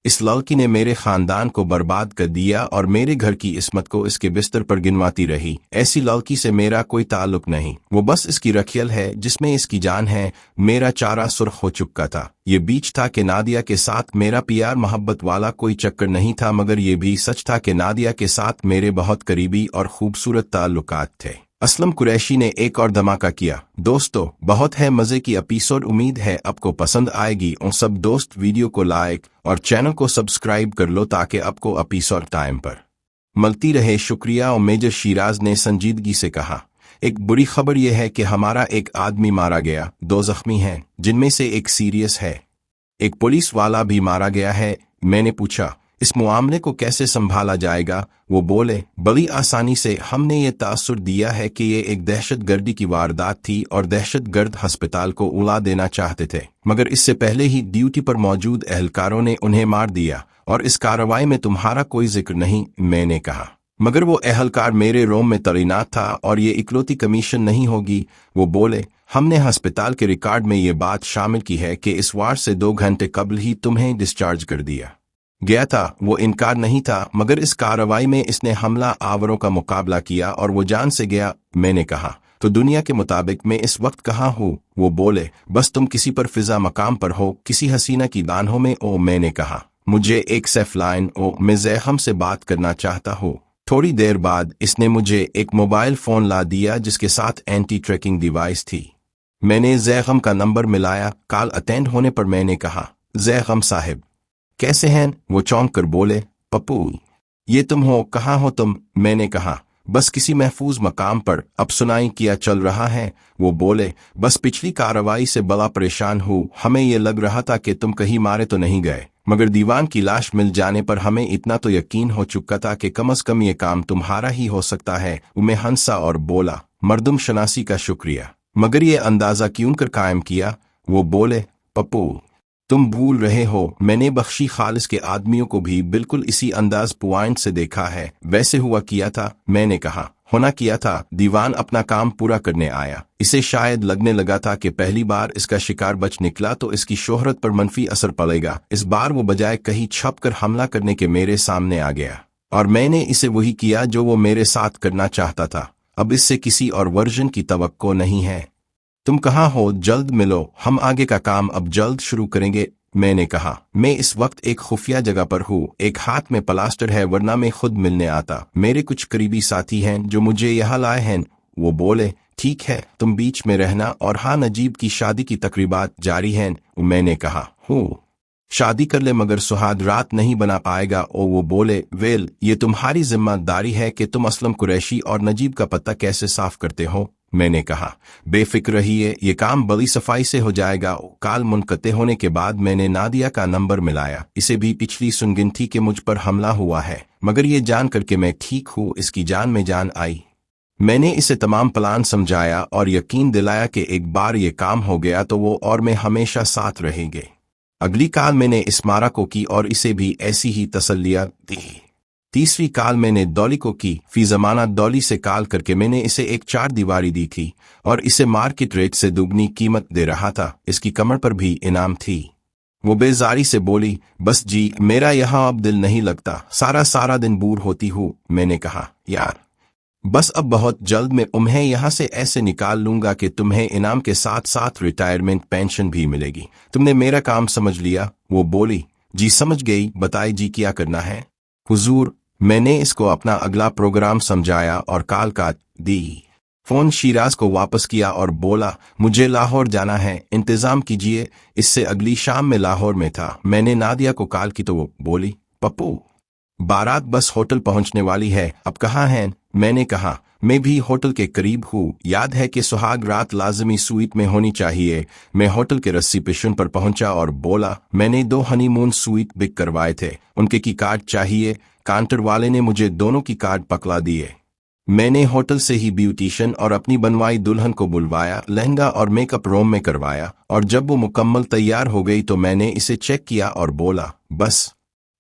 इस लड़की ने मेरे खानदान को बर्बाद कर दिया और मेरे घर की इस्मत को इसके बिस्तर पर गिनवाती रही। ऐसी लड़की से मेरा कोई ताल्लुक नहीं, वो बस इसकी रखियल है जिसमें इसकी जान है। मेरा चारा सुर्ख हो चुका था। ये बीच था कि नादिया के साथ मेरा प्यार मोहब्बत वाला कोई चक्कर नहीं था, मगर ये भी सच था कि नादिया के साथ मेरे बहुत करीबी और खूबसूरत ताल्लुकात थे। असलम कुरैशी ने एक और धमाका किया। दोस्तों, बहुत है मजे की एपिसोड, उम्मीद है आपको पसंद आएगी। और सब दोस्त वीडियो को लाइक और चैनल को सब्सक्राइब कर लो ताकि आपको एपिसोड टाइम पर मिलती रहे। शुक्रिया। और मेजर शिराज ने संजीदगी से कहा, एक बुरी खबर यह है कि हमारा एक आदमी मारा गया, 2 जख्मी हैं जिनमें से एक सीरियस है। एक पुलिस वाला भी मारा गया है। मैंने पूछा, इस मामले को कैसे संभाला जाएगा? वो बोले, बड़ी आसानी से। हमने ये तासुर दिया है कि ये एक दहशतगर्दी की वारदात थी और दहशतगर्द अस्पताल को उड़ा देना चाहते थे, मगर इससे पहले ही ड्यूटी पर मौजूद एहलकारों ने उन्हें मार दिया और इस कार्रवाई में तुम्हारा कोई जिक्र नहीं। मैंने कहा, मगर वो एहलकार मेरे रोम में तैनात था और ये इकलौती कमीशन नहीं होगी। वो बोले, हमने अस्पताल के रिकॉर्ड में ये बात शामिल की है कि इस वार से 2 घंटे कबल ही तुम्हें डिस्चार्ज कर दिया गया था। वो इनकार नहीं था, मगर इस कार्रवाई में इसने हमला आवरों का मुकाबला किया और वो जान से गया। मैंने कहा, तो दुनिया के मुताबिक मैं इस वक्त कहाँ हूँ? वो बोले, बस तुम किसी पर फिजा मकाम पर हो, किसी हसीना की दानहों में। ओ, मैंने कहा, मुझे एक सेफ लाइन। ओ, मैं ज़ैहम से बात करना चाहता हूँ। थोड़ी देर बाद इसने मुझे एक मोबाइल फोन ला दिया जिसके साथ एंटी ट्रैकिंग डिवाइस थी। मैंने ज़ैहम का नंबर मिलाया। कॉल अटेंड होने पर मैंने कहा, ज़ैहम साहिब कैसे हैं? वो चौंक कर बोले, पप्पू ये तुम हो, कहाँ हो तुम? मैंने कहा, बस किसी महफूज मकाम पर। अब सुनाई क्या चल रहा है? वो बोले, बस पिछली कार्रवाई से बड़ा परेशान हूँ। हमें ये लग रहा था कि तुम कहीं मारे तो नहीं गए, मगर दीवान की लाश मिल जाने पर हमें इतना तो यकीन हो चुका था कि कम से कम ये काम तुम्हारा ही हो सकता है। मैं हंसा और बोला, मर्दुम शनासी का शुक्रिया, मगर ये अंदाजा क्यों कर कायम किया? वो बोले, पप्पू तुम भूल रहे हो, मैंने बख्शी खालिस के आदमियों को भी बिल्कुल इसी अंदाज पॉइंट से देखा है। वैसे हुआ किया था। मैंने कहा, होना किया था। दीवान अपना काम पूरा करने आया। इसे शायद लगने लगा था कि पहली बार इसका शिकार बच निकला तो इसकी शोहरत पर मनफी असर पड़ेगा। इस बार वो बजाय कहीं छप कर हमला करने के मेरे सामने आ गया और मैंने इसे वही किया जो वो मेरे साथ करना चाहता था। अब इससे किसी और वर्जन की तवक्को नहीं है। तुम कहाँ हो? जल्द मिलो, हम आगे का काम अब जल्द शुरू करेंगे। मैंने कहा, मैं इस वक्त एक खुफिया जगह पर हूँ, एक हाथ में प्लास्टर है, वरना मैं खुद मिलने आता। मेरे कुछ करीबी साथी हैं जो मुझे यहाँ लाए हैं। वो बोले, ठीक है, तुम बीच में रहना। और हाँ, नजीब की शादी की तकरीबात जारी हैं। मैंने कहा, हूँ शादी कर ले, मगर सुहाग रात नहीं बना पाएगा। ओ, वो बोले, वेल ये तुम्हारी जिम्मेदारी है कि तुम असलम कुरैशी और नजीब का पता कैसे साफ करते हो। मैंने कहा, बेफिक्र रहिए, ये काम बड़ी सफाई से हो जाएगा। काल मुनक़ते होने के बाद मैंने नादिया का नंबर मिलाया। इसे भी पिछली सुनगिन थी कि मुझ पर हमला हुआ है, मगर ये जान करके मैं ठीक हूँ, इसकी जान में जान आई। मैंने इसे तमाम प्लान समझाया और यकीन दिलाया कि एक बार ये काम हो गया तो वो और मैं हमेशा साथ रहेंगे। अगली काल मैंने इस्मारा को की और इसे भी ऐसी ही तसल्लियाँ दी। तीसरी काल मैंने डॉली को की। फी जमाना डॉली से काल करके मैंने इसे एक 4 दीवारी दी थी और इसे मार्केट रेट से दुगनी कीमत दे रहा था। इसकी कमर पर भी इनाम थी। वो बेजारी से बोली, बस जी, मेरा यहाँ अब दिल नहीं लगता, सारा दिन बूर होती हूँ। मैंने कहा, यार बस अब बहुत जल्द मैं तुम्हें यहाँ से ऐसे निकाल लूंगा कि तुम्हें इनाम के साथ साथ रिटायरमेंट पेंशन भी मिलेगी। तुमने मेरा काम समझ लिया? वो बोली, जी समझ गई, बताए जी क्या करना है? हुजूर, मैंने इसको अपना अगला प्रोग्राम समझाया और कॉल काट दी। फोन शिराज को वापस किया और बोला, मुझे लाहौर जाना है, इंतजाम कीजिए। इससे अगली शाम में लाहौर में था। मैंने नादिया को कॉल की तो वो बोली, पप्पू बारात बस होटल पहुंचने वाली है, अब कहाँ हैं? मैंने कहा, मैं भी होटल के करीब हूँ। याद है कि सुहाग रात लाजमी स्वीट में होनी चाहिए। मैं होटल के रिसेप्शन पर पहुंचा और बोला, मैंने 2 हनीमून स्वीट बुक करवाए थे, उनके की कार्ड चाहिए। काउंटर वाले ने मुझे दोनों की कार्ड पकड़ा दिए। मैंने होटल से ही ब्यूटिशियन और अपनी बनवाई दुल्हन को बुलवाया, लहंगा और मेकअप रूम में करवाया और जब वो मुकम्मल तैयार हो गई तो मैंने इसे चेक किया और बोला, बस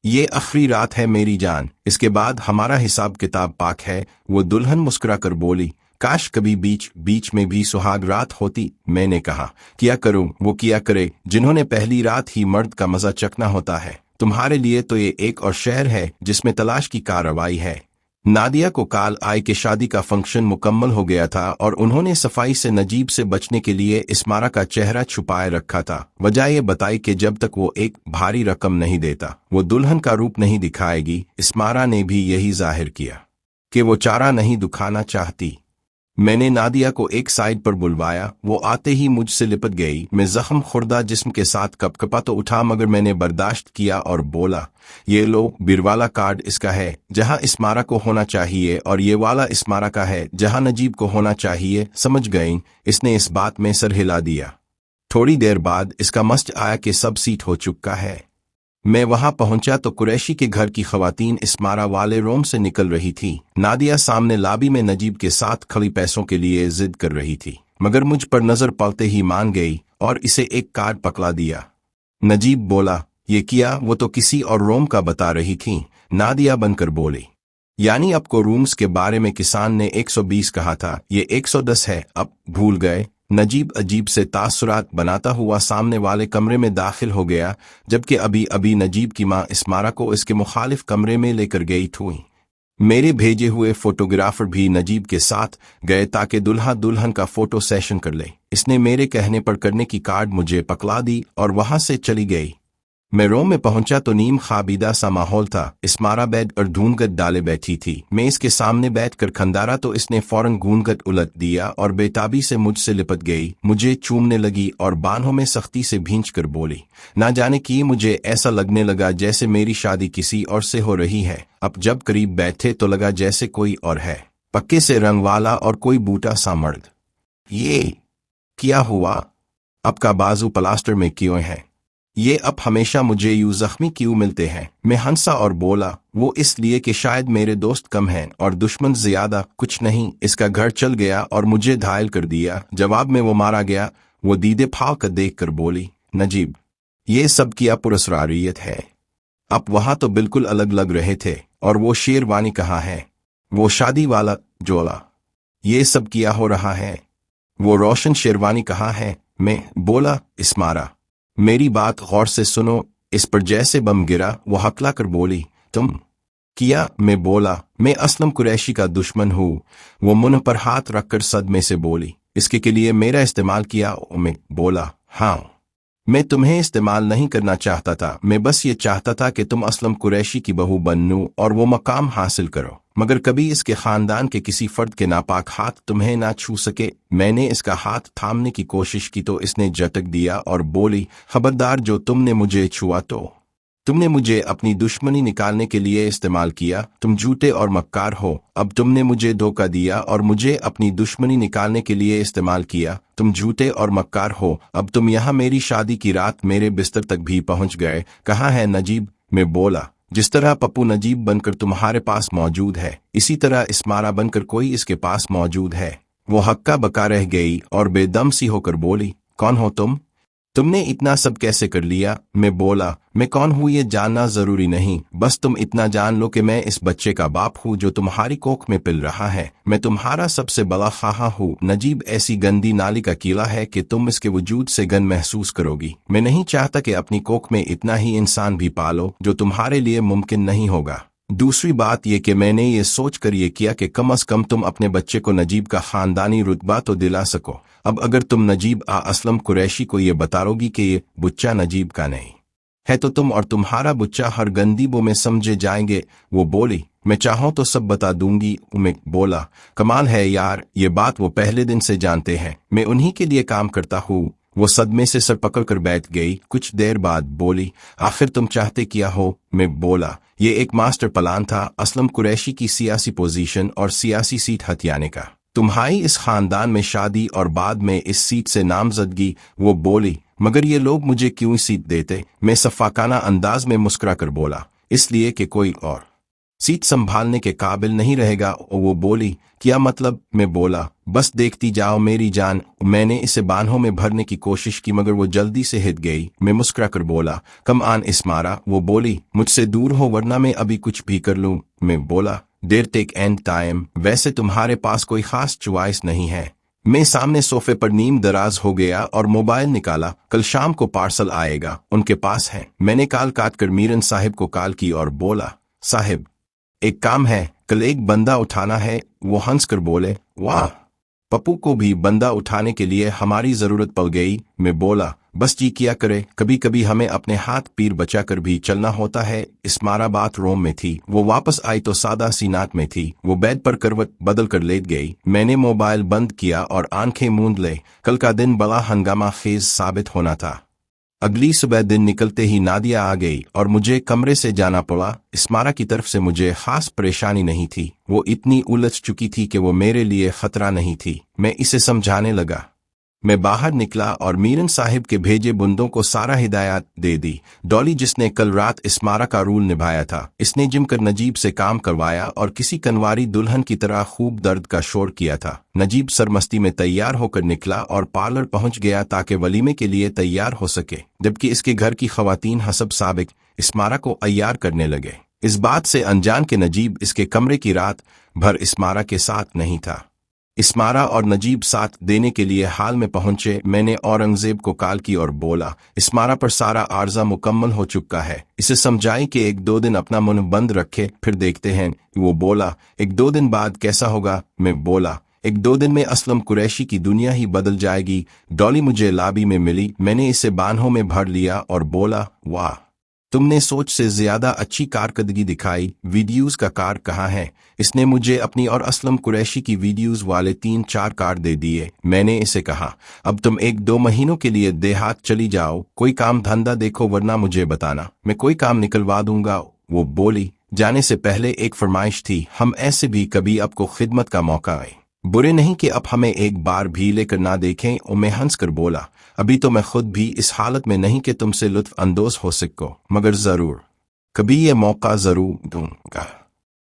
ये आखिरी रात है मेरी जान, इसके बाद हमारा हिसाब किताब पाक है। वो दुल्हन मुस्कुरा कर बोली, काश कभी बीच में भी सुहाग रात होती। मैंने कहा, क्या करूं? वो किया करे जिन्होंने पहली रात ही मर्द का मजा चखना होता है। तुम्हारे लिए तो ये एक और शहर है जिसमें तलाश की कार्रवाई है। नादिया को काल आई के शादी का फंक्शन मुकम्मल हो गया था और उन्होंने सफाई से नजीब से बचने के लिए इस्मारा का चेहरा छुपाए रखा था। वजह ये बताई कि जब तक वो एक भारी रकम नहीं देता वो दुल्हन का रूप नहीं दिखाएगी। इस्मारा ने भी यही जाहिर किया कि वो चारा नहीं दुखाना चाहती। मैंने नादिया को एक साइड पर बुलवाया। वो आते ही मुझसे लिपट गई। मैं जख्म खुर्दा जिस्म के साथ कपकपा तो उठा मगर मैंने बर्दाश्त किया और बोला, ये लो बिरवाला कार्ड इसका है जहां इस्मारा को होना चाहिए और ये वाला इस्मारा का है जहां नजीब को होना चाहिए। समझ गई? इसने इस बात में सर हिला दिया। थोड़ी देर बाद इसका मस्त आया कि सब सीट हो चुका है। मैं वहां पहुंचा तो कुरैशी के घर की खवातीन इस्मारा वाले रूम से निकल रही थी। नादिया सामने लाबी में नजीब के साथ खड़ी पैसों के लिए जिद कर रही थी मगर मुझ पर नजर पड़ते ही मान गई और इसे एक कार्ड पकड़ा दिया। नजीब बोला, ये किया? वो तो किसी और रूम का बता रही थी। नादिया बनकर बोली, यानी आपको रूम्स के बारे में किसान ने 120 कहा था, ये 110 है, अब भूल गए? नजीब अजीब से तासुरात बनाता हुआ सामने वाले कमरे में दाखिल हो गया जबकि अभी अभी नजीब की मां इस्मारा को इसके मुखालिफ कमरे में लेकर गई थी। मेरे भेजे हुए फोटोग्राफर भी नजीब के साथ गए ताकि दुल्हा दुल्हन का फोटो सेशन कर ले। इसने मेरे कहने पर करने की कार्ड मुझे पकड़ा दी और वहां से चली गई। मैं रूम में पहुंचा तो नीम खाबीदा सा माहौल था। इस्मारा बेड और घूंघट डाले बैठी थी। मैं इसके सामने बैठकर खंदारा तो इसने फौरन घूंघट उलट दिया और बेताबी से मुझसे लिपट गई, मुझे चूमने लगी और बाहों में सख्ती से भींच कर बोली, ना जाने कि मुझे ऐसा लगने लगा जैसे मेरी शादी किसी और से हो रही है। अब जब करीब बैठे तो लगा जैसे कोई और है, पक्के से रंग वाला और कोई बूटा सा मर्द। ये क्या हुआ? आपका बाजू प्लास्टर में क्यों है? ये अब हमेशा मुझे यूं जख्मी क्यों मिलते हैं? मैं हंसा और बोला, वो इसलिए कि शायद मेरे दोस्त कम हैं और दुश्मन ज्यादा। कुछ नहीं, इसका घर चल गया और मुझे घायल कर दिया। जवाब में वो मारा गया। वो दीदे फाड़ कर देख कर बोली, नजीब ये सब क्या पुरस्कारियत है? अब वहां तो बिल्कुल अलग लग रहे थे। और वो शेरवानी कहाँ है? वो शादी वाला जोला? ये सब क्या हो रहा है? वो रोशन शेरवानी कहाँ है? मैं बोला, इस्मारा मेरी बात गौर से सुनो। इस पर जैसे बम गिरा। वो हकला कर बोली, तुम किया? मैं बोला, मैं असलम कुरैशी का दुश्मन हूँ। वो मुंह पर हाथ रखकर सदमे से बोली, इसके के लिए मेरा इस्तेमाल किया? मैं बोला, हाँ, मैं तुम्हें इस्तेमाल नहीं करना चाहता था। मैं बस ये चाहता था कि तुम असलम कुरैशी की बहू बनो और वो मकाम हासिल करो, मगर कभी इसके खानदान के किसी फर्द के नापाक हाथ तुम्हें ना छू सके। मैंने इसका हाथ थामने की कोशिश की तो इसने झटक दिया और बोली, खबरदार, जो तुमने मुझे छुआ तो तुमने मुझे अपनी दुश्मनी निकालने के लिए इस्तेमाल किया। तुम झूठे और मक्कार हो। अब तुमने मुझे धोखा दिया और मुझे अपनी दुश्मनी निकालने के लिए इस्तेमाल किया। तुम झूठे और मक्कार हो। अब तुम यहाँ मेरी शादी की रात मेरे बिस्तर तक भी पहुंच गए। कहाँ है नजीब? मैं बोला, जिस तरह पप्पू नजीब बनकर तुम्हारे पास मौजूद है, इसी तरह इस्मारा बनकर कोई इसके पास मौजूद है। वो हक्का बका रह गई और बेदम सी होकर बोली, कौन हो तुम? तुमने इतना सब कैसे कर लिया? मैं बोला, मैं कौन हूँ ये जानना जरूरी नहीं, बस तुम इतना जान लो कि मैं इस बच्चे का बाप हूँ जो तुम्हारी कोख में पिल रहा है। मैं तुम्हारा सबसे बड़ा खाहा हूँ। नजीब ऐसी गंदी नाली का कीला है कि तुम इसके वजूद से गंद महसूस करोगी। मैं नहीं चाहता कि अपनी कोख में इतना ही इंसान भी पालो, जो तुम्हारे लिए मुमकिन नहीं होगा। दूसरी बात यह कि मैंने ये सोच कर ये किया कि कम से कम तुम अपने बच्चे को नजीब का खानदानी रुतबा तो दिला सको। अब अगर तुम नजीब असलम कुरैशी को ये बताओगी कि ये बुच्चा नजीब का नहीं है तो तुम और तुम्हारा बुच्चा हर गंदीबों में समझे जाएंगे। वो बोली, मैं चाहूं तो सब बता दूंगी। मैं बोला, कमाल है यार, ये बात वो पहले दिन से जानते हैं। मैं उन्हीं के लिए काम करता हूँ। वो सदमे से सर पकड़ कर बैठ गई। कुछ देर बाद बोली, आखिर तुम चाहते क्या हो? मैं बोला, ये एक मास्टर प्लान था असलम कुरैशी की सियासी पोजीशन और सियासी सीट हथियाने का। तुम्हारी इस खानदान में शादी और बाद में इस सीट से नामजदगी। वो बोली, मगर ये लोग मुझे क्यों सीट देते? मैं सफाकाना अंदाज में मुस्कुरा कर बोला, इसलिए कि कोई और सीट संभालने के काबिल नहीं रहेगा। वो बोली, क्या मतलब? मैं बोला, बस देखती जाओ मेरी जान। मैंने इसे बाहों में भरने की कोशिश की मगर वो जल्दी से हिट गई। मैं मुस्कुरा कर बोला, कम आन इस्मारा। वो बोली, मुझसे दूर हो वरना मैं अभी कुछ भी कर लूं। मैं बोला, देर टेक एंड टाइम। वैसे तुम्हारे पास कोई खास चॉइस नहीं है। मैं सामने सोफे पर नीम दराज हो गया और मोबाइल निकाला। कल शाम को पार्सल आएगा, उनके पास है। मैंने कॉल काट कर मीरन साहिब को कॉल की और बोला, साहिब एक काम है, कल एक बंदा उठाना है। वो हंसकर बोले, वाह, पप्पू को भी बंदा उठाने के लिए हमारी जरूरत पड़ गई। मैं बोला, बस जी किया करे, कभी कभी हमें अपने हाथ पीर बचा कर भी चलना होता है। इस्मारा बाथरूम में थी, वो वापस आई तो सादा सी नाक में थी। वो बेड पर करवट बदल कर लेट गई। मैंने मोबाइल बंद किया और आंखें मूंद ले। कल का दिन बड़ा हंगामा खेज साबित होना था। अगली सुबह दिन निकलते ही नादिया आ गई और मुझे कमरे से जाना पड़ा। इस्मारा की तरफ से मुझे खास परेशानी नहीं थी। वो इतनी उलझ चुकी थी कि वो मेरे लिए खतरा नहीं थी। मैं इसे समझाने लगा। मैं बाहर निकला और मीरन साहिब के भेजे बुंदों को सारा हिदायत दे दी। डॉली जिसने कल रात इस्मारा का रूल निभाया था, इसने जिम कर नजीब से काम करवाया और किसी कनवारी दुल्हन की तरह खूब दर्द का शोर किया था। नजीब सरमस्ती में तैयार होकर निकला और पार्लर पहुंच गया ताकि वलीमे के लिए तैयार हो सके, जबकि इसके घर की खवातीन हसब साबिक इस्मारा को अय्यार करने लगे। इस बात से अनजान के नजीब इसके कमरे की रात भर इस्मारा के साथ नहीं था। इस्मारा और नजीब साथ देने के लिए हाल में पहुंचे। मैंने औरंगजेब को कॉल की और बोला, इस्मारा पर सारा आर्जा मुकम्मल हो चुका है, इसे समझाएं कि एक दो दिन अपना मुंह बंद रखे, फिर देखते हैं। वो बोला, एक दो दिन बाद कैसा होगा? मैं बोला, एक दो दिन में असलम कुरैशी की दुनिया ही बदल जाएगी। डॉली मुझे लाबी में मिली। मैंने इसे बाहों में भर लिया और बोला, वाह, तुमने सोच से ज्यादा अच्छी कारकर्दगी दिखाई। वीडियोस का कार्ड कहाँ है? इसने मुझे अपनी और असलम कुरैशी की वीडियोस वाले 3-4 कार्ड दे दिए। मैंने इसे कहा, अब तुम 1-2 महीनों के लिए देहात चली जाओ, कोई काम धंधा देखो, वरना मुझे बताना, मैं कोई काम निकलवा दूंगा। वो बोली, जाने से पहले एक फरमाइश थी, हम ऐसे भी कभी आपको खिदमत का मौका आए, बुरे नहीं कि अब हमें एक बार भी लेकर ना देखें। और मैं हंस कर बोला, अभी तो मैं खुद भी इस हालत में नहीं कि तुमसे लुत्फ अंदोज हो सको, मगर जरूर कभी ये मौका जरूर दूंगा।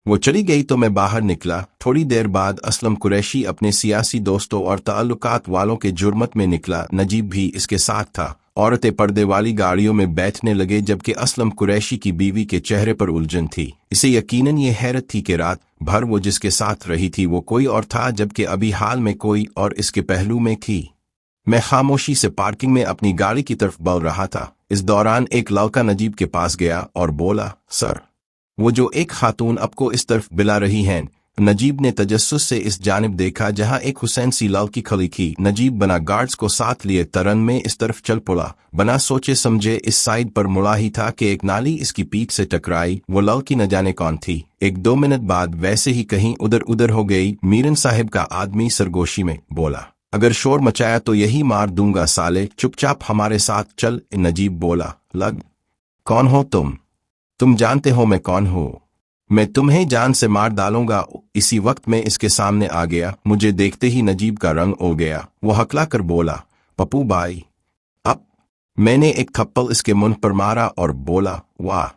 वो चली गई तो मैं बाहर निकला। थोड़ी देर बाद असलम कुरैशी अपने सियासी दोस्तों और ताल्लुकात वालों के जुर्मत में निकला। नजीब भी इसके साथ था। औरतें पर्दे वाली गाड़ियों में बैठने लगे, जबकि असलम कुरैशी की बीवी के चेहरे पर उलझन थी। इसे यकीनन ये हैरत थी कि रात भर वो जिसके साथ रही थी वो कोई और था, जबकि अभी हाल में कोई और इसके पहलू में थी। मैं खामोशी से पार्किंग में अपनी गाड़ी की तरफ बढ़ रहा था। इस दौरान एक लड़का नजीब के पास गया और बोला, सर, वो जो एक खातून आपको इस तरफ बुला रही हैं। नजीब ने तजस्सुस से इस जानिब देखा जहां एक हुसैन सी लड़की खड़ी थी। नजीब बना गार्ड्स को साथ लिए तरन में इस तरफ चल पड़ा। बना सोचे समझे इस साइड पर मुड़ा ही था कि एक नाली इसकी पीठ से टकराई। वो लड़की न जाने कौन थी। 1-2 मिनट बाद वैसे ही कहीं उधर उधर हो गई। मीरन साहिब का आदमी सरगोशी में बोला, अगर शोर मचाया तो यही मार दूंगा साले, चुपचाप हमारे साथ चल। नजीब बोला, लग, कौन हो तुम? तुम जानते हो मैं कौन हूँ? मैं तुम्हें जान से मार डालूंगा। इसी वक्त मैं इसके सामने आ गया। मुझे देखते ही नजीब का रंग हो गया। वो हकला कर बोला, पप्पू भाई। अब मैंने एक थप्पड़ इसके मुंह पर मारा और बोला, वाह,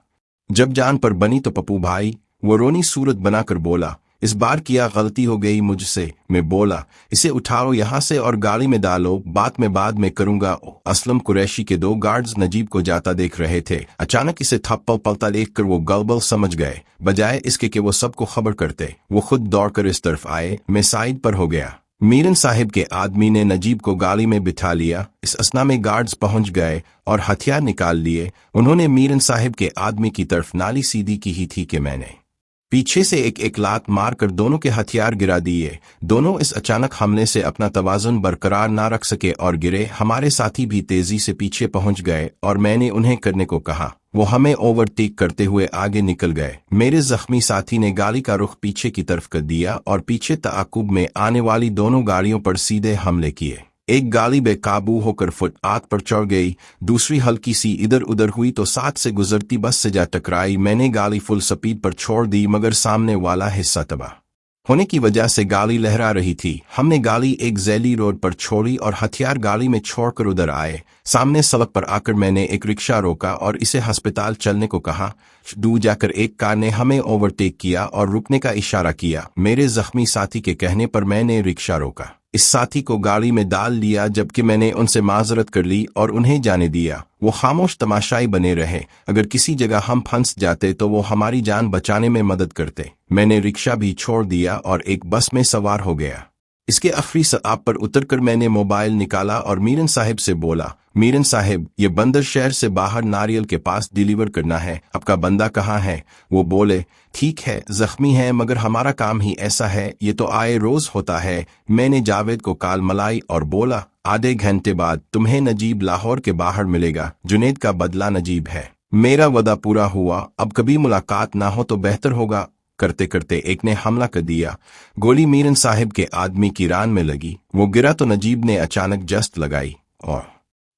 जब जान पर बनी तो पप्पू भाई। वो रोनी सूरत बनाकर बोला, इस बार किया गलती हो गई मुझसे। मैं बोला, इसे उठाओ यहाँ से और गाड़ी में डालो, बात में बाद में करूंगा। असलम कुरैशी के 2 गार्ड्स नजीब को जाता देख रहे थे। अचानक इसे थप्पड़ पलटा देखकर वो गलबल समझ गए, बजाय इसके कि वो सबको खबर करते। वो खुद दौड़कर इस तरफ आए। मैं साइड पर हो गया। मीरन साहिब के आदमी ने नजीब को गाड़ी में बिठा लिया। इस असना में गार्ड्स पहुंच गए और हथियार निकाल लिए। उन्होंने मीरन साहिब के आदमी की तरफ नाली सीधी की ही थी कि मैंने पीछे से एक लात मारकर दोनों के हथियार गिरा दिए। दोनों इस अचानक हमले से अपना तवाजुन बरकरार ना रख सके और गिरे। हमारे साथी भी तेजी से पीछे पहुंच गए और मैंने उन्हें करने को कहा। वो हमें ओवरटेक करते हुए आगे निकल गए। मेरे जख्मी साथी ने गाड़ी का रुख पीछे की तरफ कर दिया और पीछे ताकुब में आने वाली दोनों गाड़ियों पर सीधे हमले किए। एक गाड़ी बेकाबू होकर फुटपाथ पर चढ़ गई, दूसरी हल्की सी इधर उधर हुई तो साथ से गुजरती बस से जा टकराई। मैंने गाड़ी फुल स्पीड पर छोड़ दी, मगर सामने वाला हिस्सा तबाह होने की वजह से गाड़ी लहरा रही थी। हमने गाड़ी एक जैली रोड पर छोड़ी और हथियार गाड़ी में छोड़कर उधर आए। सामने सड़क पर आकर मैंने एक रिक्शा रोका और इसे अस्पताल चलने को कहा। दूर जाकर एक कार ने हमें ओवरटेक किया और रुकने का इशारा किया। मेरे जख्मी साथी के कहने पर मैंने रिक्शा रोका, इस साथी को गाड़ी में डाल लिया, जबकि मैंने उनसे माजरत कर ली और उन्हें जाने दिया। वो खामोश तमाशाई बने रहे। अगर किसी जगह हम फंस जाते तो वो हमारी जान बचाने में मदद करते। मैंने रिक्शा भी छोड़ दिया और एक बस में सवार हो गया। اس کے आखिरी सताब पर उतरकर मैंने मोबाइल निकाला और मीरन साहब से बोला, मीरन साहब, ये बंदर शहर से बाहर नारियल के पास डिलीवर करना है, आपका बंदा कहाँ है? वो बोले, ठीक है, जख्मी है मगर हमारा काम ही ऐसा है, ये तो आए रोज होता है। मैंने जावेद को कॉल मलाई और बोला, आधे घंटे बाद तुम्हें नजीब लाहौर के बाहर मिलेगा, जुनेद का बदला नजीब है। मेरा वदा पूरा हुआ, अब कभी मुलाकात ना हो तो बेहतर होगा। करते करते एक ने हमला कर दिया। गोली मीरन साहब के आदमी की रान में लगी। वो गिरा तो नजीब ने अचानक जस्त लगाई और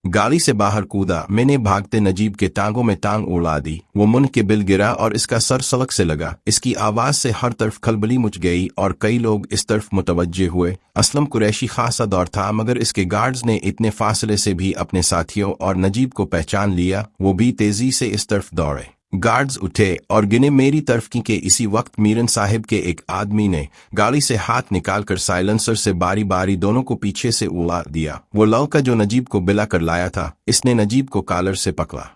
गाड़ी से बाहर कूदा। मैंने भागते नजीब के टांगों में टांग उड़ा दी। वो मुन के बिल गिरा और इसका सर सड़क से लगा। इसकी आवाज से हर तरफ खलबली मच गई और कई लोग इस तरफ मुतवज्जे हुए। असलम कुरैशी खासा दौर था मगर इसके गार्ड्स ने इतने फासले से भी अपने साथियों और नजीब को पहचान लिया। वो भी तेजी से इस तरफ दौड़े। गार्ड्स उठे और गिने मेरी तरफ की। के इसी वक्त मीरन साहब के एक आदमी ने गाड़ी से हाथ निकालकर साइलेंसर से बारी बारी दोनों को पीछे से उड़ा दिया। वो लड़का जो नजीब को बिला कर लाया था, इसने नजीब को कॉलर से पकड़ा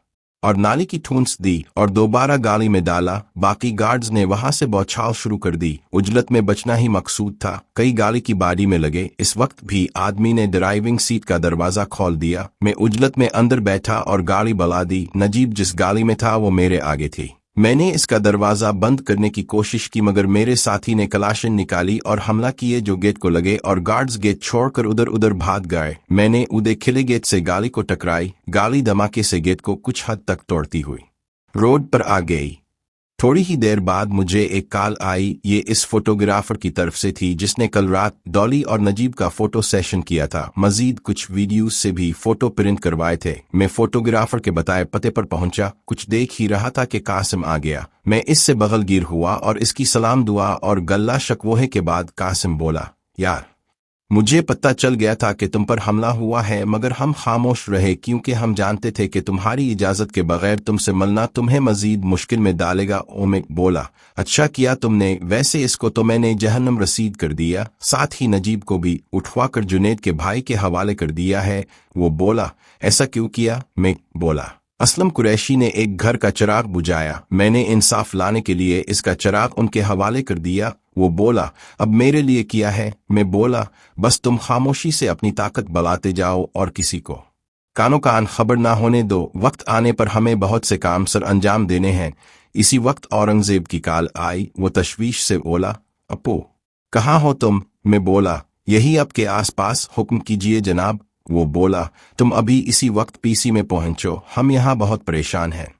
और नाली की ठूंस दी और दोबारा गाड़ी में डाला। बाकी गार्ड्स ने वहां से बौछार शुरू कर दी। उजलत में बचना ही मकसूद था। कई गाड़ी की बारी में लगे। इस वक्त भी आदमी ने ड्राइविंग सीट का दरवाजा खोल दिया। मैं उजलत में अंदर बैठा और गाड़ी बला दी। नजीब जिस गाड़ी में था वो मेरे आगे थी। मैंने इसका दरवाजा बंद करने की कोशिश की मगर मेरे साथी ने कलाशन निकाली और हमला किए जो गेट को लगे और गार्ड्स गेट छोड़कर उधर उधर भाग गए। मैंने उदे खिले गेट से गाड़ी को टकराई। गाड़ी धमाके से गेट को कुछ हद तक तोड़ती हुई रोड पर आ गई। थोड़ी ही देर बाद मुझे एक कॉल आई। ये इस फोटोग्राफर की तरफ से थी जिसने कल रात डॉली और नजीब का फोटो सेशन किया था। मजीद कुछ वीडियोस से भी फोटो प्रिंट करवाए थे। मैं फोटोग्राफर के बताए पते पर पहुंचा। कुछ देख ही रहा था कि कासिम आ गया। मैं इससे बगलगीर हुआ और इसकी सलाम दुआ और गल्ला शकवोहे के बाद कासिम बोला, यार, मुझे पता चल गया था कि तुम पर हमला हुआ है मगर हम खामोश रहे क्योंकि हम जानते थे कि तुम्हारी इजाजत के बगैर तुमसे मिलना तुम्हें मजीद मुश्किल में डालेगा। ओमिक बोला, अच्छा किया तुमने, वैसे इसको तो मैंने जहन्नम रसीद कर दिया, साथ ही नजीब को भी उठवाकर जुनेद के भाई के हवाले कर दिया है। वो बोला, ऐसा क्यों किया? मैं बोला, असलम कुरैशी ने एक घर का चिराग बुझाया, मैंने इंसाफ लाने के लिए इसका चिराग उनके हवाले कर दिया। वो बोला, अब मेरे लिए किया है? मैं बोला, बस तुम खामोशी से अपनी ताकत बढ़ाते जाओ और किसी को कानो कान खबर ना होने दो। वक्त आने पर हमें बहुत से काम सर अंजाम देने हैं। इसी वक्त औरंगजेब की कॉल आई। वो तशवीश से बोला, अपो कहाँ हो तुम? मैं बोला, यही आपके आसपास, हुक्म कीजिए जनाब। वो बोला, तुम अभी इसी वक्त पीसी में पहुंचो, हम यहाँ बहुत परेशान हैं।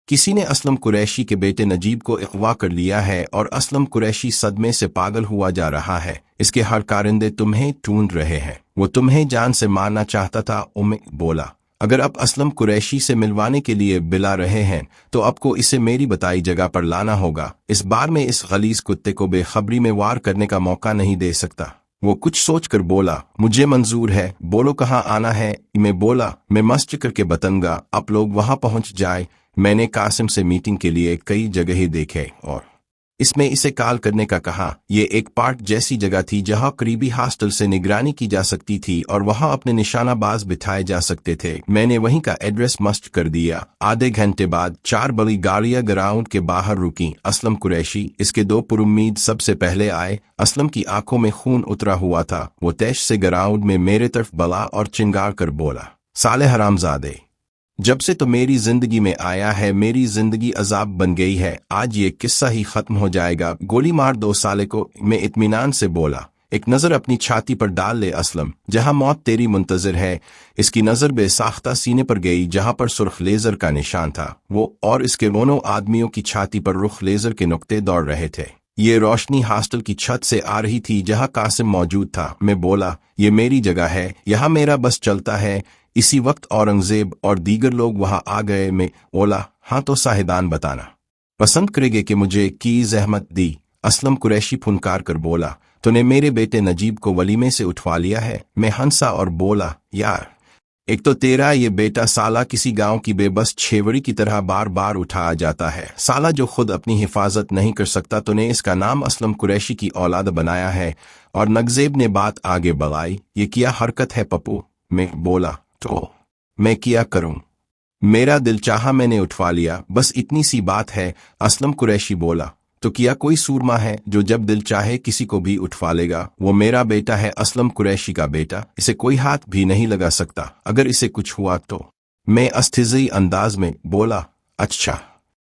किसी ने असलम कुरैशी के बेटे नजीब को अगवा कर लिया है और असलम कुरैशी सदमे से पागल हुआ जा रहा है। इसके हर कारिंदे तुम्हें ढूंढ रहे हैं। वो तुम्हें जान से मारना चाहता था। उम्मे बोला, अगर आप असलम कुरैशी से मिलवाने के लिए बिला रहे हैं तो आपको इसे मेरी बताई जगह पर लाना होगा। इस बार मैं इस गलीज कुत्ते को बेखबरी में वार करने का मौका नहीं दे सकता। वो कुछ सोचकर बोला, मुझे मंजूर है, बोलो कहाँ आना है? मैं बोला, मैं मस्त करके बताऊंगा, आप लोग वहां पहुंच जाए। मैंने कासिम से मीटिंग के लिए कई जगहें देखे और इसमें इसे कॉल करने का कहा। ये एक पार्क जैसी जगह थी जहां करीबी हॉस्टल से निगरानी की जा सकती थी और वहां अपने निशानाबाज बिठाए जा सकते थे। मैंने वहीं का एड्रेस मस्ट कर दिया। आधे घंटे बाद 4 बड़ी गाड़ियां ग्राउंड के बाहर रुकी। असलम कुरैशी, इसके 2 पुरुम्मीद सबसे पहले आए। असलम की आंखों में खून उतरा हुआ था। वो तैश से ग्राउंड में मेरे तरफ बला और चिंगार कर बोला, साले हरामजादे, जब से तो मेरी जिंदगी में आया है मेरी जिंदगी अजाब बन गई है। आज ये किस्सा ही खत्म हो जाएगा। गोली मार दो साले को। मैं इत्मीनान से बोला, एक नजर अपनी छाती पर डाल ले असलम, जहां मौत तेरी मुंतजर है। इसकी नजर बेसाख्ता सीने पर गई जहां पर सुर्ख लेजर का निशान था। वो और इसके दोनों आदमियों की छाती पर रुख लेजर के नुक्ते दौड़ रहे थे। ये रोशनी हॉस्टल की छत से आ रही थी जहां कासिम मौजूद था। मैं बोला, ये मेरी जगह है, यहाँ मेरा बस चलता है। इसी वक्त औरंगजेब और दीगर लोग वहां आ गए। मैं बोला, हाँ तो साहिदान बताना पसंद करेंगे कि मुझे की जहमत दी? असलम कुरैशी फुनकार कर बोला, तूने मेरे बेटे नजीब को वलीमे से उठवा लिया है? मैं हंसा और बोला, यार, एक तो तेरा ये बेटा साला किसी गांव की बेबस छेवड़ी की तरह बार बार उठाया जाता है, साला जो खुद अपनी हिफाजत नहीं कर सकता। तूने इसका नाम असलम कुरैशी की औलाद बनाया है। और नगजेब ने बात आगे बढ़ाई, ये क्या हरकत है पप्पू? मैं बोला, तो मैं क्या करूं? मेरा दिल चाहा, मैंने उठवा लिया, बस इतनी सी बात है। असलम कुरैशी बोला, तो क्या कोई सूरमा है जो जब दिल चाहे किसी को भी उठवा लेगा? वो मेरा बेटा है, असलम कुरैशी का बेटा, इसे कोई हाथ भी नहीं लगा सकता। अगर इसे कुछ हुआ तो? मैं अस्थिज़ई अंदाज में बोला, अच्छा,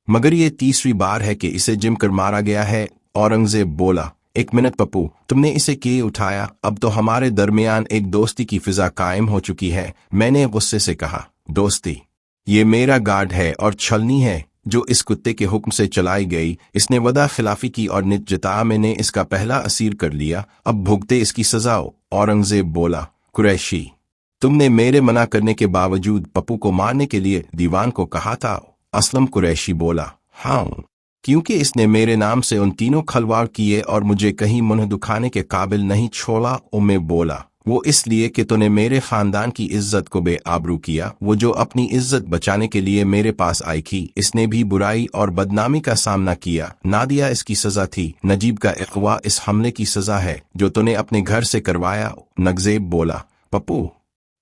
मगर ये तीसरी बार है कि इसे जिम कर मारा गया है। औरंगजेब बोला, एक मिनट पप्पू, तुमने इसे क्यों उठाया? अब तो हमारे दरमियान एक दोस्ती की फिजा कायम हो चुकी है। मैंने गुस्से से कहा, दोस्ती? ये मेरा गार्ड है और छलनी है जो इस कुत्ते के हुक्म से चलाई गई। इसने वदा खिलाफी की और नित जता मैंने इसका पहला असीर कर लिया, अब भुगते इसकी सजाओ। औरंगजेब बोला, कुरैशी, तुमने मेरे मना करने के बावजूद पप्पू को मारने के लिए दीवान को कहा था? असलम कुरैशी बोला, हाँ, क्योंकि इसने मेरे नाम से उन तीनों खलवाड़ किए और मुझे कहीं मुंह दुखाने के काबिल नहीं छोड़ा। मैं बोला, वो इसलिए कि तूने मेरे खानदान की इज्जत को बेआबरू किया। वो जो अपनी इज्जत बचाने के लिए मेरे पास आई थी, इसने भी बुराई और बदनामी का सामना किया। नादिया इसकी सजा थी, नजीब का इख्वा इस हमले की सजा है जो तूने अपने घर से करवाया। नगजेब बोला, पप्पू,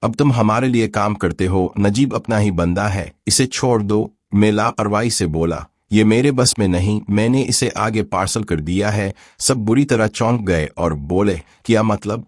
अब तुम हमारे लिए काम करते हो, नजीब अपना ही बंदा है, इसे छोड़ दो। मैं लापरवाही से बोला, ये मेरे बस में नहीं, मैंने इसे आगे पार्सल कर दिया है। सब बुरी तरह चौंक गए और बोले, क्या मतलब?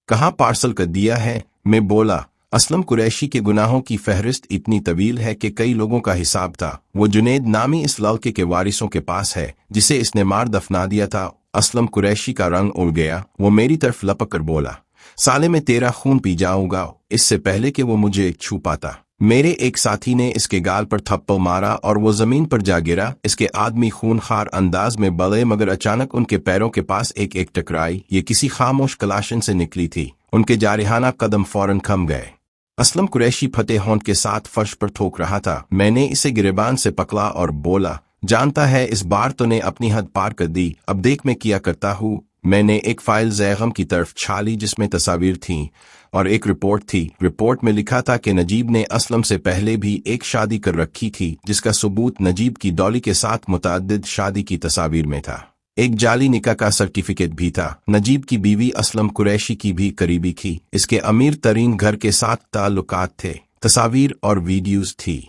कहाँ पार्सल कर दिया है? मैं बोला, असलम कुरैशी के गुनाहों की फहरिस्त इतनी तवील है कि कई लोगों का हिसाब था। वो जुनेद नामी इस लड़के के वारिसों के पास है जिसे इसने मार दफना दिया था। असलम कुरैशी का रंग उड़ गया, वो मेरी तरफ लपक कर बोला, साले में तेरा खून पी जाऊंगा। इससे पहले कि वो मुझे छू पाता, मेरे एक साथी ने इसके गाल पर थप्पड़ मारा और वो जमीन पर जा गिरा। इसके आदमी खूनखार अंदाज में बड़े, मगर अचानक उनके पैरों के पास एक एक टकराई। ये किसी खामोश कलाशन से निकली थी। उनके जारिहाना कदम फौरन थम गए। असलम कुरैशी फतेह होंठ के साथ फर्श पर थूक रहा था। मैंने इसे गिरेबान से पकड़ा और बोला, जानता है इस बार तूने अपनी हद पार कर दी, अब देख मैं किया करता हूँ। मैंने एक फाइल जैगम की तरफ छाली जिसमें तस्वीर थीं और एक रिपोर्ट थी। रिपोर्ट में लिखा था कि नजीब ने असलम से पहले भी एक शादी कर रखी थी, जिसका सबूत नजीब की डॉली के साथ मुतअद्दिद शादी की तस्वीर में था। एक जाली निकाह का सर्टिफिकेट भी था। नजीब की बीवी असलम कुरैशी की भी करीबी थी। इसके अमीर तरीन घर के साथ ताल्लुकात थे। तस्वीर और वीडियोस थी।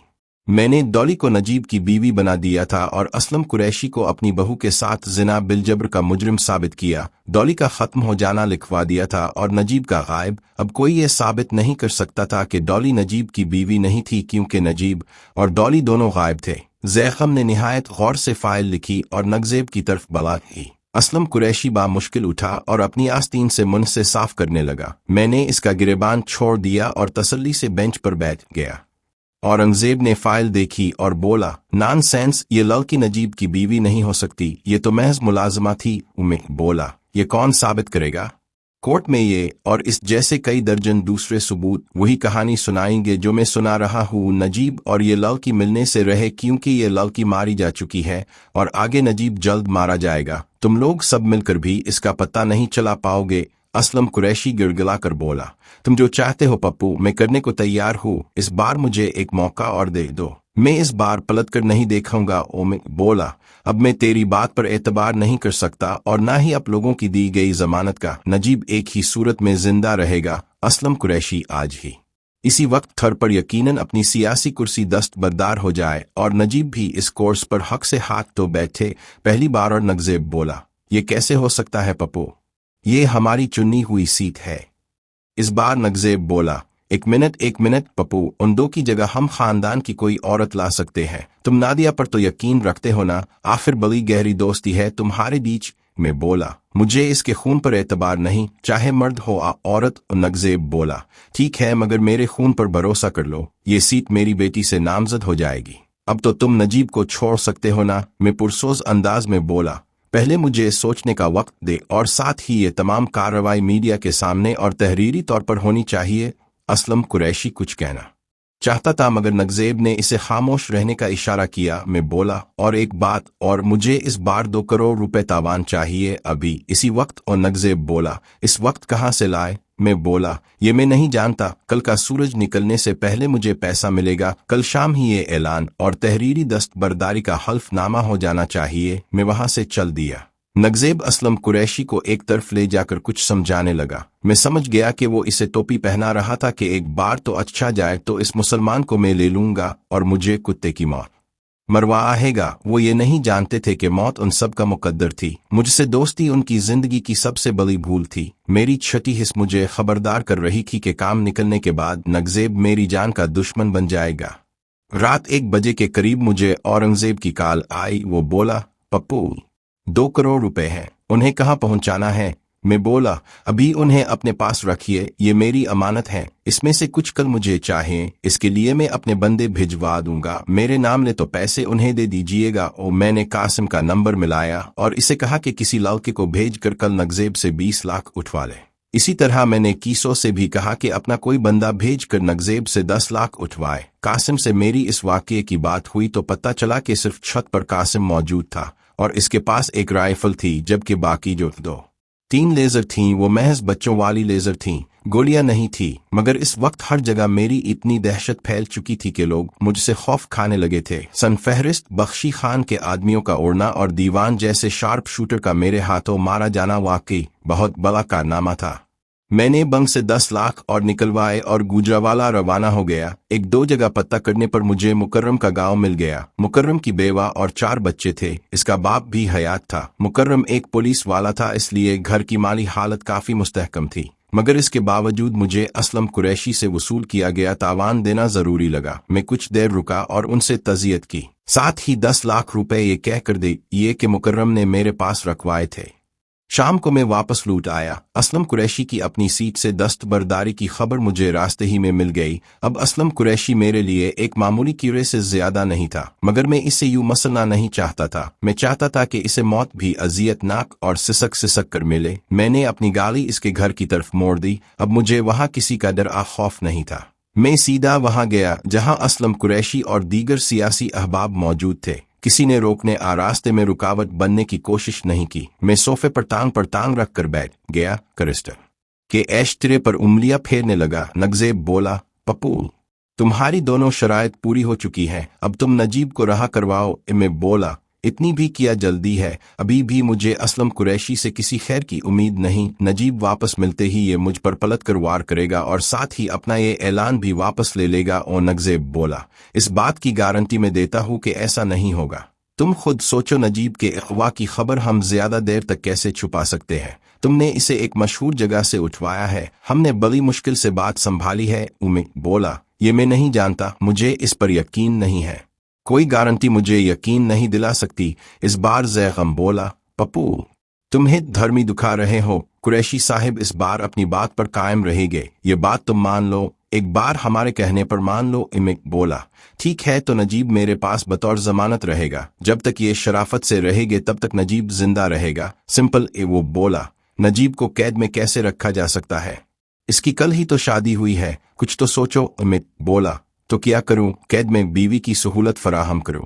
मैंने डॉली को नजीब की बीवी बना दिया था और असलम कुरैशी को अपनी बहू के साथ जिना बिलजबर का मुजरिम साबित किया। डॉली का खत्म हो जाना लिखवा दिया था और नजीब का गायब। अब कोई ये साबित नहीं कर सकता था कि डॉली नजीब की बीवी नहीं थी, क्योंकि नजीब और डॉली दोनों गायब थे। जैगम ने निहायत गौर से फाइल लिखी और नगजेब की तरफ बढ़ा दी। असलम कुरैशी मुश्किल उठा और अपनी आस्तीन से मुंह से साफ करने लगा। मैंने इसका गिरेबान छोड़ दिया और तसल्ली से बेंच पर बैठ गया। औरंगजेब ने फाइल देखी और बोला, नॉनसेंस, ये लड़की नजीब की बीवी नहीं हो सकती, ये तो महज मुलाजमा थी। मैं बोला, ये कौन साबित करेगा? कोर्ट में ये और इस जैसे कई दर्जन दूसरे सबूत वही कहानी सुनाएंगे जो मैं सुना रहा हूँ। नजीब और ये लड़की मिलने से रहे, क्योंकि ये लड़की मारी जा चुकी है और आगे नजीब जल्द मारा जाएगा। तुम लोग सब मिलकर भी इसका पता नहीं चला पाओगे। असलम कुरैशी गिड़गिड़ा कर बोला, तुम जो चाहते हो पप्पू, मैं करने को तैयार हूँ। इस बार मुझे एक मौका और दे दो, मैं इस बार पलट कर नहीं देखूंगा। मैं बोला, अब मैं तेरी बात पर एतबार नहीं कर सकता और ना ही आप लोगों की दी गई जमानत का। नजीब एक ही सूरत में जिंदा रहेगा, असलम कुरैशी आज ही इसी वक्त थर पर यकीनन अपनी सियासी कुर्सी दस्तबरदार हो जाए और नजीब भी इस कोर्स पर हक से हाथ तो बैठे पहली बार। और नगजेब बोला, ये कैसे हो सकता है पप्पू, ये हमारी चुनी हुई सीट है। इस बार नगजेब बोला, एक मिनट पप्पू, उन दो की जगह हम खानदान की कोई औरत ला सकते हैं। तुम नादिया पर तो यकीन रखते हो ना? आखिर बड़ी गहरी दोस्ती है तुम्हारे बीच। मैं बोला, मुझे इसके खून पर एतबार नहीं, चाहे मर्द हो या औरत। नगजेब बोला, ठीक है, मगर मेरे खून पर भरोसा कर लो, ये सीट मेरी बेटी से नामजद हो जाएगी। अब तो तुम नजीब को छोड़ सकते हो ना? मैं पुरसोज अंदाज में बोला, पहले मुझे सोचने का वक्त दे और साथ ही ये तमाम कार्रवाई मीडिया के सामने और तहरीरी तौर पर होनी चाहिए। असलम कुरैशी कुछ कहना चाहता था, मगर नगजेब ने इसे खामोश रहने का इशारा किया। मैं बोला, और एक बात और, मुझे इस बार 2 करोड़ रुपए तावान चाहिए, अभी इसी वक्त। और नगजेब बोला, इस वक्त कहाँ से लाए? मैं बोला, ये मैं नहीं जानता, कल का सूरज निकलने से पहले मुझे पैसा मिलेगा। कल शाम ही ये ऐलान और तहरीरी दस्तबरदारी का हल्फनामा हो जाना चाहिए। मैं वहां से चल दिया। नगजेब असलम कुरैशी को एक तरफ ले जाकर कुछ समझाने लगा। मैं समझ गया कि वो इसे टोपी पहना रहा था कि एक बार तो अच्छा जाए तो इस मुसलमान को मैं ले लूंगा और मुझे कुत्ते की मौत। मरवा आएगा। वो ये नहीं जानते थे कि मौत उन सब का मुकद्दर थी। मुझसे दोस्ती उनकी जिंदगी की सबसे बड़ी भूल थी। मेरी छठी हिस्स मुझे खबरदार कर रही थी कि काम निकलने के बाद नगजेब मेरी जान का दुश्मन बन जाएगा। रात 1 बजे के करीब मुझे औरंगजेब की कॉल आई। वो बोला, पप्पू, 2 करोड़ रुपए हैं, उन्हें कहाँ पहुंचाना है? मैं बोला, अभी उन्हें अपने पास रखिए, ये मेरी अमानत है। इसमें से कुछ कल मुझे चाहिए, इसके लिए मैं अपने बंदे भिजवा दूंगा। मेरे नाम ले तो पैसे उन्हें दे दीजिएगा। और मैंने कासिम का नंबर मिलाया और इसे कहा कि किसी लड़के को भेजकर कल नगजेब से 20 लाख उठवा ले। इसी तरह मैंने कीसो से भी कहा कि अपना कोई बंदा भेजकर नगजेब से 10 लाख उठवाए। कासिम से मेरी इस वाकये की बात हुई तो पता चला कि सिर्फ छत पर कासिम मौजूद था और इसके पास एक राइफल थी, जबकि बाकी जो 2-3 लेजर थीं वो महज बच्चों वाली लेजर थीं, गोलियां नहीं थी। मगर इस वक्त हर जगह मेरी इतनी दहशत फैल चुकी थी कि लोग मुझसे खौफ खाने लगे थे। सरफहरिस्त बख्शी खान के आदमियों का उड़ना और दीवान जैसे शार्प शूटर का मेरे हाथों मारा जाना वाकई बहुत बड़ा कारनामा था। मैंने बंग से 10 लाख और निकलवाए और गुजरावाला रवाना हो गया। 1-2 जगह पता करने पर मुझे मुकर्रम का गांव मिल गया। मुकर्रम की बेवा और 4 बच्चे थे, इसका बाप भी हयात था। मुकर्रम एक पुलिस वाला था, इसलिए घर की माली हालत काफी मुस्तहकम थी। मगर इसके बावजूद मुझे असलम कुरैशी से वसूल किया गया तावान देना जरूरी लगा। मैं कुछ देर रुका और उनसे तज़ियत की, साथ ही 10 लाख रुपए ये कह कर दे ये कि मुकर्रम ने मेरे पास रखवाए थे। शाम को मैं वापस लौट आया। असलम कुरैशी की अपनी सीट से दस्तबरदारी की खबर मुझे रास्ते ही में मिल गई। अब असलम कुरैशी मेरे लिए एक मामूली कीड़े से ज्यादा नहीं था, मगर मैं इसे यूं मसलना नहीं चाहता था। मैं चाहता था कि इसे मौत भी अजियतनाक और सिसक सिसक कर मिले। मैंने अपनी गाड़ी इसके घर की तरफ मोड़ दी। अब मुझे वहां किसी का डर आ खौफ नहीं था। मैं सीधा वहां गया जहां असलम कुरैशी और दीगर सियासी अहबाब मौजूद थे। किसी ने रोकने आ रास्ते में रुकावट बनने की कोशिश नहीं की। मैं सोफे पर टांग रख कर बैठ गया, करिस्टर के एश्तरे पर उंगलियां फेरने लगा। नगजेब बोला, पप्पू, तुम्हारी दोनों शराइत पूरी हो चुकी हैं, अब तुम नजीब को रहा करवाओ। मैं बोला, इतनी भी किया जल्दी है? अभी भी मुझे असलम कुरैशी से किसी खैर की उम्मीद नहीं। नजीब वापस मिलते ही ये मुझ पर पलट कर वार करेगा और साथ ही अपना ये ऐलान भी वापस ले लेगा। और नगजेब बोला, इस बात की गारंटी मैं देता हूँ कि ऐसा नहीं होगा। तुम खुद सोचो, नजीब के अगवा की खबर हम ज्यादा देर तक कैसे छुपा सकते हैं? तुमने इसे एक मशहूर जगह से उठवाया है, हमने बड़ी मुश्किल से बात संभाली है। उमे बोला, ये मैं नहीं जानता, मुझे इस पर यकीन नहीं है। कोई गारंटी मुझे यकीन नहीं दिला सकती। इस बार ज़ैगम बोला, पप्पू, तुम हित धर्मी दुखा रहे हो। कुरैशी साहिब इस बार अपनी बात पर कायम रहेंगे, ये बात तुम मान लो। एक बार हमारे कहने पर मान लो। इमिक बोला, ठीक है, तो नजीब मेरे पास बतौर जमानत रहेगा। जब तक ये शराफत से रहेगे तब तक नजीब जिंदा रहेगा। सिंपल। वो बोला, नजीब को कैद में कैसे रखा जा सकता है? इसकी कल ही तो शादी हुई है, कुछ तो सोचो। अमित बोला, तो क्या करूं? कैद में बीवी की सहूलत फराहम करूं।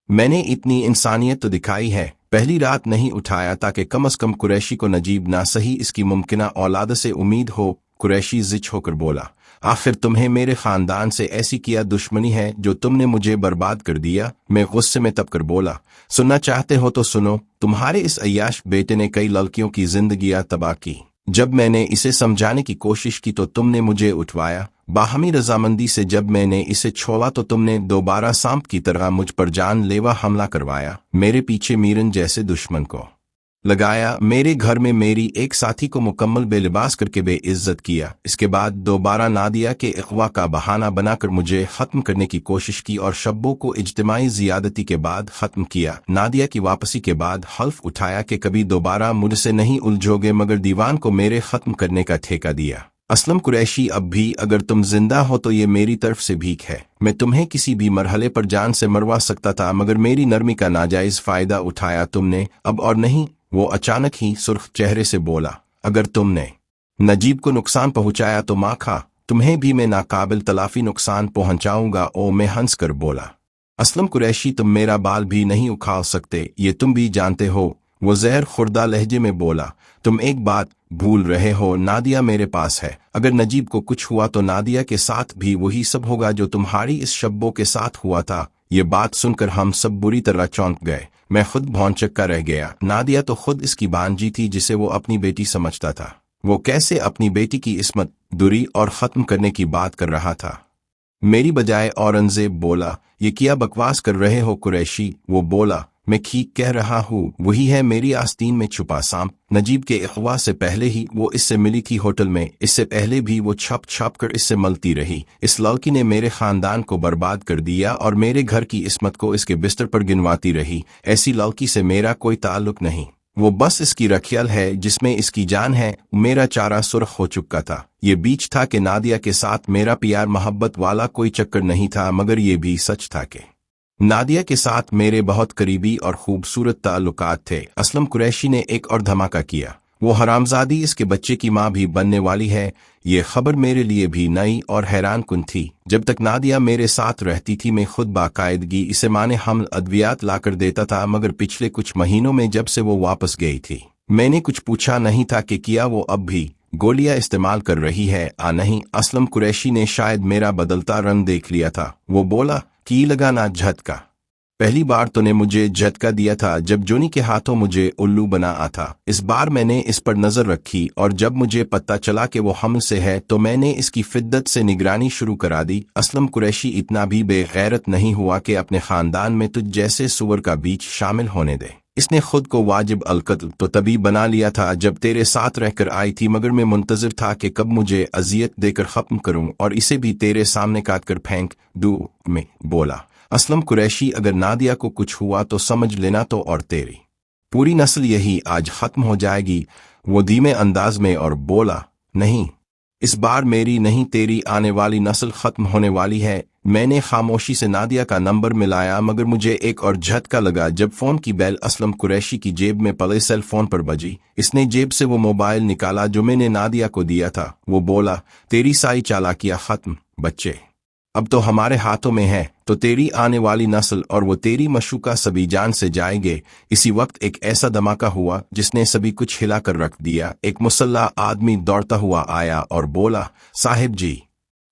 मैंने इतनी इंसानियत तो दिखाई है, पहली रात नहीं उठाया ताकि कम से कम कुरैशी को नजीब ना सही इसकी मुमकिना औलाद से उम्मीद हो। कुरैशी जिच होकर बोला, आखिर तुम्हें मेरे खानदान से ऐसी क्या दुश्मनी है जो तुमने मुझे बर्बाद कर दिया? मैं गुस्से में तब कर बोला, सुनना चाहते हो तो सुनो। तुम्हारे इस अय्याश बेटे ने कई लड़कियों की जिंदगियां तबाह की। जब मैंने इसे समझाने की कोशिश की तो तुमने मुझे उठवाया। बाहमी रजामंदी से जब मैंने इसे छोड़ा तो तुमने दोबारा सांप की तरह मुझ पर जानलेवा हमला करवाया। मेरे पीछे मीरन जैसे दुश्मन को लगाया। मेरे घर में मेरी एक साथी को मुकम्मल बेलिबास करके बेइज्जत किया। इसके बाद दोबारा नादिया के इख्वा का बहाना बनाकर मुझे खत्म करने की कोशिश की और शब्बों को इज्तिमाई जियादती के बाद खत्म किया। नादिया की वापसी के बाद हल्फ उठाया कि कभी दोबारा मुझसे नहीं उलझोगे, मगर दीवान को मेरे खत्म करने का ठेका दिया। असलम कुरैशी, अब भी अगर तुम जिंदा हो तो ये मेरी तरफ से भीख है। मैं तुम्हें किसी भी मरहले पर जान से मरवा सकता था, मगर मेरी नरमी का नाजायज फायदा उठाया तुमने, अब और नहीं। वो अचानक ही सुर्ख चेहरे से बोला, अगर तुमने नजीब को नुकसान पहुंचाया तो माँ खा, तुम्हें भी मैं नाकाबिल तलाफी नुकसान पहुंचाऊंगा। ओ मैं हंस कर बोला, असलम कुरैशी, तुम मेरा बाल भी नहीं उखाड़ सकते, ये तुम भी जानते हो। वो जहर खुर्दा लहजे में बोला, तुम एक बात भूल रहे हो, नादिया मेरे पास है। अगर नजीब को कुछ हुआ तो नादिया के साथ भी वही सब होगा जो तुम्हारी इस शब्बों के साथ हुआ था। ये बात सुनकर हम सब बुरी तरह चौंक गए। मैं खुद भौंचक्का रह गया। नादिया तो खुद इसकी बांजी थी जिसे वो अपनी बेटी समझता था। वो कैसे अपनी बेटी की इस्मत दुरी और खत्म करने की बात कर रहा था? मेरी बजाय औरंगजेब बोला, ये क्या बकवास कर रहे हो कुरैशी? वो बोला, मैं ठीक कह रहा हूँ, वही है मेरी आस्तीन में छुपा सांप। नजीब के अगवा से पहले ही वो इससे मिली थी होटल में, इससे पहले भी वो छप छप कर इससे मलती रही। इस लड़की ने मेरे खानदान को बर्बाद कर दिया और मेरे घर की इस्मत को इसके बिस्तर पर गिनवाती रही। ऐसी लड़की से मेरा कोई ताल्लुक नहीं, वो बस इसकी रखियल है जिसमें इसकी जान है। मेरा चारा सुर्ख हो चुका था। ये बीच था कि नादिया के साथ मेरा प्यार मोहब्बत वाला कोई चक्कर नहीं था, मगर ये भी सच था कि नादिया के साथ मेरे बहुत करीबी और खूबसूरत ताल्लुकात थे। असलम कुरैशी ने एक और धमाका किया, वो हरामजादी इसके बच्चे की माँ भी बनने वाली है। ये खबर मेरे लिए भी नई और हैरान कुन थी। जब तक नादिया मेरे साथ रहती थी मैं खुद बाकायदगी इसे माने हमल अद्वियात लाकर देता था, मगर पिछले कुछ महीनों में जब से वो वापस गई थी मैंने कुछ पूछा नहीं था कि क्या वो अब भी गोलियां इस्तेमाल कर रही है। नहीं, असलम कुरैशी ने शायद मेरा बदलता रंग देख लिया था। वो बोला, की लगाना झटका। पहली बार तूने मुझे झटका दिया था जब जोनी के हाथों मुझे उल्लू बना था। इस बार मैंने इस पर नजर रखी और जब मुझे पता चला कि वो हमल से है तो मैंने इसकी फिद्दत से निगरानी शुरू करा दी। असलम कुरैशी इतना भी बेगैरत नहीं हुआ कि अपने खानदान में तुझ जैसे सुअर का बीच शामिल होने दे। इसने खुद को वाजिब अलकत्ल तो तभी बना लिया था जब तेरे साथ रहकर आई थी, मगर मैं मुंतजिर था कि कब मुझे अजियत देकर खत्म करूं और इसे भी तेरे सामने काट कर फेंक दूं। मैं बोला, असलम कुरैशी, अगर नादिया को कुछ हुआ तो समझ लेना तो और तेरी पूरी नस्ल यही आज खत्म हो जाएगी। वो धीमे अंदाज में और बोला, नहीं, इस बार मेरी नहीं तेरी आने वाली नस्ल खत्म होने वाली है। मैंने खामोशी से नादिया का नंबर मिलाया, मगर मुझे एक और झटका लगा जब फोन की बेल असलम कुरैशी की जेब में पड़े सेल फोन पर बजी। इसने जेब से वो मोबाइल निकाला जो मैंने नादिया को दिया था। वो बोला, तेरी सारी चालाकियां खत्म बच्चे, अब तो हमारे हाथों में है, तो तेरी आने वाली नस्ल और वो तेरी मशूका सभी जान से जाएंगे। इसी वक्त एक ऐसा धमाका हुआ जिसने सभी कुछ हिला कर रख दिया। एक मुसल्ला आदमी दौड़ता हुआ आया और बोला, साहिब जी,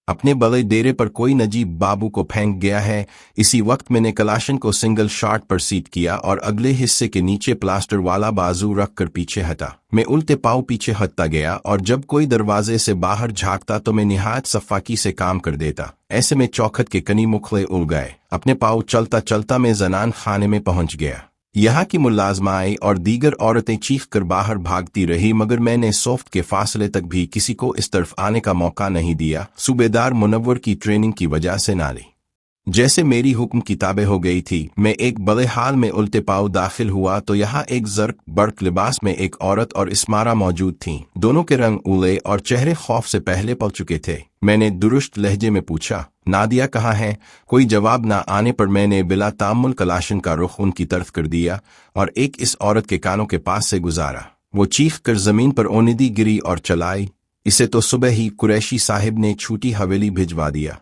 अपने बड़े डेरे पर कोई नजीब बाबू को फेंक गया है। इसी वक्त मैंने कलाशन को सिंगल शॉट पर सीट किया और अगले हिस्से के नीचे प्लास्टर वाला बाजू रख कर पीछे हटा। मैं उल्टे पाँव पीछे हटता गया और जब कोई दरवाजे से बाहर झांकता तो मैं निहायत सफाकी से काम कर देता। ऐसे में चौखट के कनी मुखले उड़ गए। अपने पाँव चलता चलता मैं जनान खाने में पहुंच गया। यहाँ की मुलाजमाएं और दीगर औरतें चीख कर बाहर भागती रही, मगर मैंने सोफ्ट के फासले तक भी किसी को इस तरफ आने का मौका नहीं दिया। सूबेदार मुनव्वर की ट्रेनिंग की वजह से नाली जैसे मेरी हुक्म किताबें हो गई थी। मैं एक बड़े हाल में उल्टे पाँव दाखिल हुआ तो यहाँ एक जर्क बर्क लिबास में एक औरत और इस्मारा मौजूद थीं। दोनों के रंग उले और चेहरे खौफ से पहले पल चुके थे। मैंने दुरुस्त लहजे में पूछा, नादिया कहाँ है? कोई जवाब न आने पर मैंने बिला तामुल कलाशन का रुख उनकी तरफ कर दिया और एक इस औरत के कानों के पास से गुजारा। वो चीख कर जमीन पर ओनिदी गिरी और चलाई। इसे तो सुबह ही कुरैशी साहिब ने छूटी हवेली भिजवा दिया।